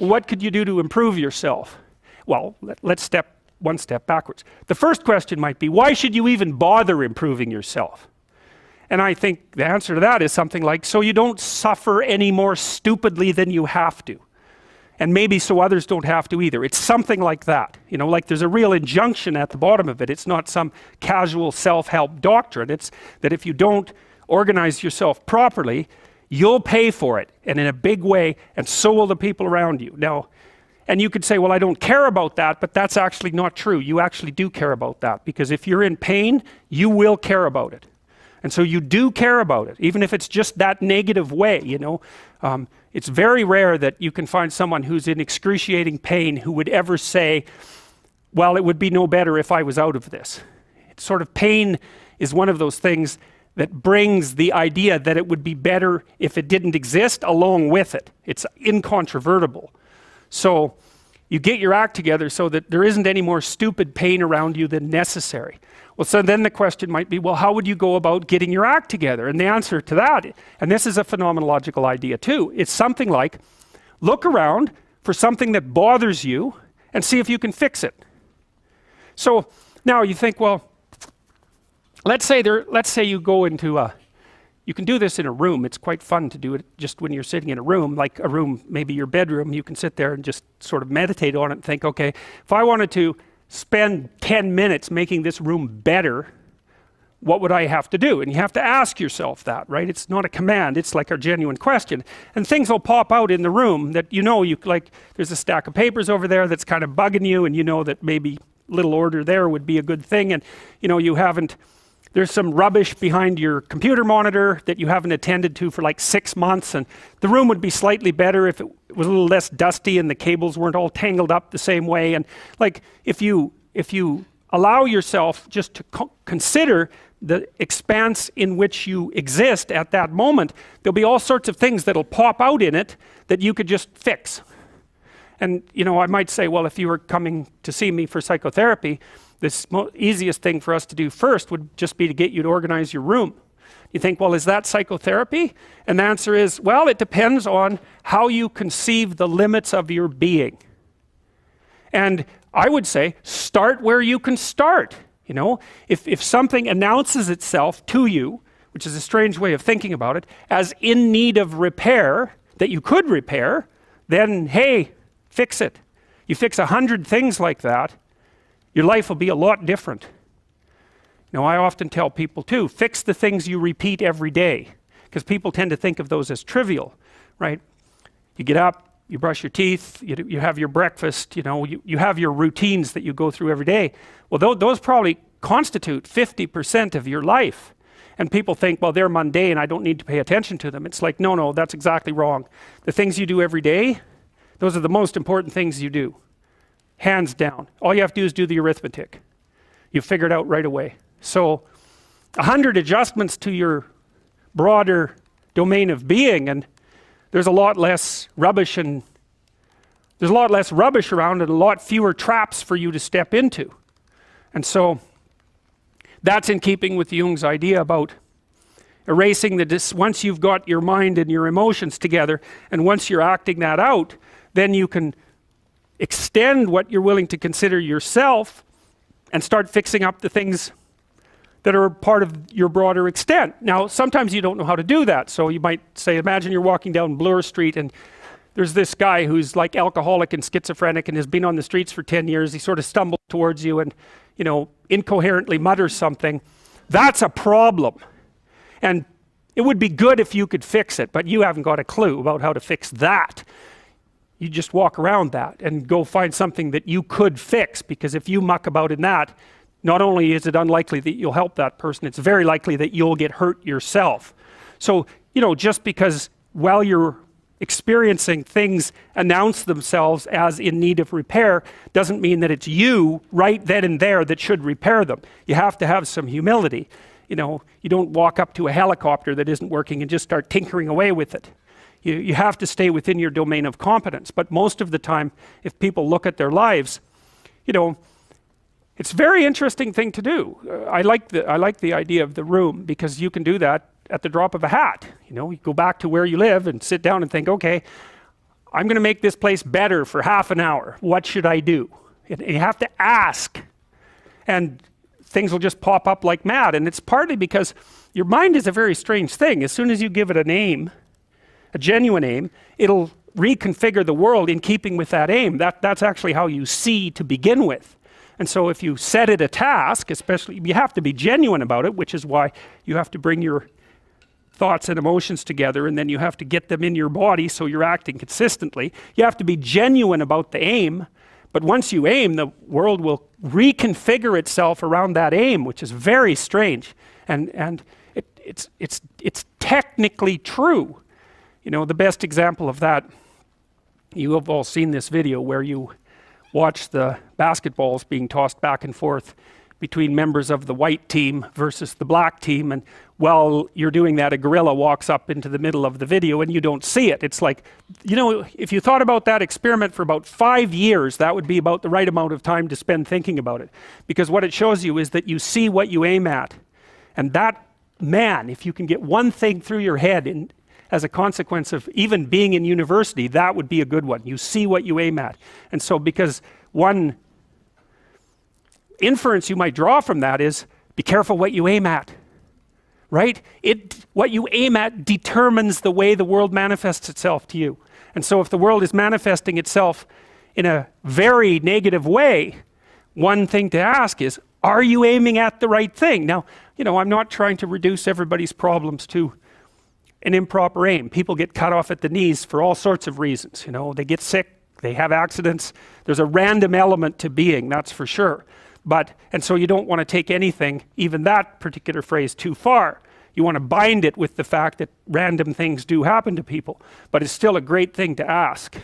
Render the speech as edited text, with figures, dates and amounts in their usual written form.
what could you do to improve yourself? Well, let's step one step backwards. The first question might be, why should you even bother improving yourself? And I think the answer to that is something like, so you don't suffer any more stupidly than you have to. And maybe so others don't have to either. It's something like that. You know, like there's a real injunction at the bottom of it. It's not some casual self-help doctrine. It's that if you don't organize yourself properly, you'll pay for it, and in a big way, and so will the people around you. Now, and you could say, well, I don't care about that, but that's actually not true. You actually do care about that, because if you're in pain, you will care about it. And so you do care about it, even if it's just that negative way, you know. It's very rare that you can find someone who's in excruciating pain who would ever say, well, it would be no better if I was out of this. It's sort of pain is one of those things that brings the idea that it would be better if it didn't exist along with it. It's incontrovertible. So you get your act together so that there isn't any more stupid pain around you than necessary. Well, so then the question might be, well, how would you go about getting your act together? And the answer to that, and this is a phenomenological idea too, it's something like, look around for something that bothers you and see if you can fix it. So now you think, well, let's say you go into you can do this in a room. It's quite fun to do it just when you're sitting in a room, like a room, maybe your bedroom. You can sit there and just sort of meditate on it and think, okay, if I wanted to spend 10 minutes making this room better, what would I have to do? And you have to ask yourself that, right? It's not a command, it's like a genuine question. And things will pop out in the room that you know, like there's a stack of papers over there that's kind of bugging you, and you know that maybe little order there would be a good thing, and you know there's some rubbish behind your computer monitor that you haven't attended to for like 6 months, and the room would be slightly better if it was a little less dusty and the cables weren't all tangled up the same way. And like if you allow yourself just to consider the expanse in which you exist at that moment, there'll be all sorts of things that'll pop out in it that you could just fix. And you know, I might say, well, if you were coming to see me for psychotherapy, the easiest thing for us to do first would just be to get you to organize your room. You think, well, is that psychotherapy? And the answer is, well, it depends on how you conceive the limits of your being. And I would say, start where you can start. You know, if something announces itself to you, which is a strange way of thinking about it, as in need of repair, that you could repair, then hey, fix it. You fix 100 things like that, your life will be a lot different. Now, I often tell people too, fix the things you repeat every day, because people tend to think of those as trivial, right? You get up, you brush your teeth, you have your breakfast, you know, you have your routines that you go through every day. Well, those probably constitute 50% of your life. And people think, well, they're mundane, I don't need to pay attention to them. It's like, no, that's exactly wrong. The things you do every day, those are the most important things you do. Hands down. All you have to do is do the arithmetic. You figure it out right away. So 100 adjustments to your broader domain of being, and there's a lot less rubbish around and a lot fewer traps for you to step into. And so that's in keeping with Jung's idea about erasing once you've got your mind and your emotions together, and once you're acting that out, then you can extend what you're willing to consider yourself and start fixing up the things that are part of your broader extent. Now, sometimes you don't know how to do that. So you might say, imagine you're walking down Bloor Street and there's this guy who's like alcoholic and schizophrenic and has been on the streets for 10 years. He sort of stumbles towards you and, you know, incoherently mutters something. That's a problem. And it would be good if you could fix it, but you haven't got a clue about how to fix that. You just walk around that and go find something that you could fix, because if you muck about in that, not only is it unlikely that you'll help that person, it's very likely that you'll get hurt yourself. So, you know, just because while you're experiencing things announce themselves as in need of repair doesn't mean that it's you right then and there that should repair them. You have to have some humility. You know, you don't walk up to a helicopter that isn't working and just start tinkering away with it. You have to stay within your domain of competence. But most of the time, if people look at their lives, you know, it's a very interesting thing to do. I like the idea of the room, because you can do that at the drop of a hat. You know, you go back to where you live and sit down and think, okay, I'm going to make this place better for half an hour. What should I do? You have to ask. And things will just pop up like mad. And it's partly because your mind is a very strange thing. As soon as you give it a name, a genuine aim, it'll reconfigure the world in keeping with that aim. That's actually how you see to begin with. And so if you set it a task, especially, you have to be genuine about it, which is why you have to bring your thoughts and emotions together, and then you have to get them in your body so you're acting consistently. You have to be genuine about the aim, but once you aim, the world will reconfigure itself around that aim, which is very strange. And it's technically true. You know, the best example of that, you have all seen this video where you watch the basketballs being tossed back and forth between members of the white team versus the black team, and while you're doing that, a gorilla walks up into the middle of the video and you don't see it. It's like, you know, if you thought about that experiment for about 5 years, that would be about the right amount of time to spend thinking about it. Because what it shows you is that you see what you aim at. And that, man, if you can get one thing through your head as a consequence of even being in university, that would be a good one. You see what you aim at. And so because one inference you might draw from that is, be careful what you aim at, right? What you aim at determines the way the world manifests itself to you. And so if the world is manifesting itself in a very negative way, one thing to ask is, are you aiming at the right thing? Now, you know, I'm not trying to reduce everybody's problems to an improper aim. People get cut off at the knees for all sorts of reasons. You know, they get sick, they have accidents. There's a random element to being, that's for sure. And so you don't want to take anything, even that particular phrase, too far. You want to bind it with the fact that random things do happen to people. But it's still a great thing to ask.